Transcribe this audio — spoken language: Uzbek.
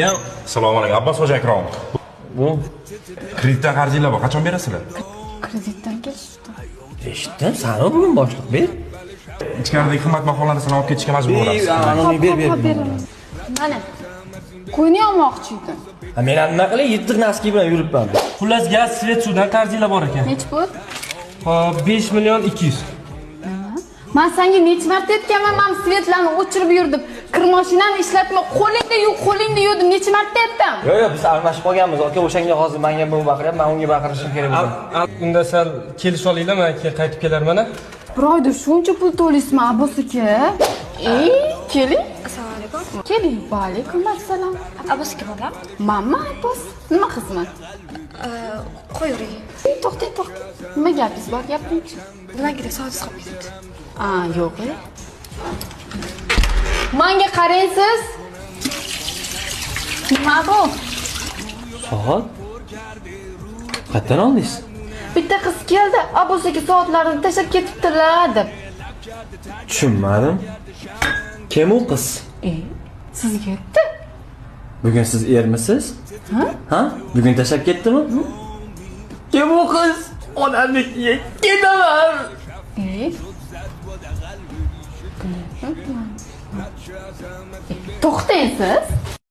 Ya, Assalomu alaykum. Abbos xo'ja akrom. bu Kreditdan qarzinglar bor. Qachon berasizlar? Kreditdan kelishdi. eshitdim, sani bugun boshliq ber. Ichkaridagi qimmatbaho xonani olib ketishga majbur bo'lasiz. Anoni ber. Mana. Qo'yni olmoqchi edim. Men ham nima qilay, yettiq naski bilan yuribman. Xullas, gaz, svet, suvdan qarzinglar bor ekan. Nech pul? Hop, 5 million 200. Men senga necha marta aytganman, men svetlarni o'chirib yurdim. Kir mashinani ishlatma, qo'lingda yurdim. Necha marta aytdim? Yo'q, biz almashib qolganmiz. Aka, o'shanga hozir menga bu baqiryapti, men unga baqirishim kerak bo'lgan. Unda sal kelishib olinglar, men keyin qaytib kelarman. Bir oyda shuncha pul to'laysizmi, Abbos aka? Keling. Assalomu alaykum. Keling. Va alaykum assalom. Abbos kim bo'lar? Mamma Abbos. Nima xizmat? Qo'yavering. To'xtang. Nima gapingiz bor, gapiringchi. Nimagida soatingiz qolib ketibdi. Yo'q. Menga qaraysiz. Nima bu? Soat? Qayerdan oldingiz? Bitta qiz keldi, Abbos aka soatlarini tashlab ketibdilar deb. Tushunmadim. Kim u qiz? Sizga aytdi? Bugun siz ermisiz? Ha? Bugun tashlab ketdimi? Kim u qiz? Onamnikiga ketaman. To'xtang siz.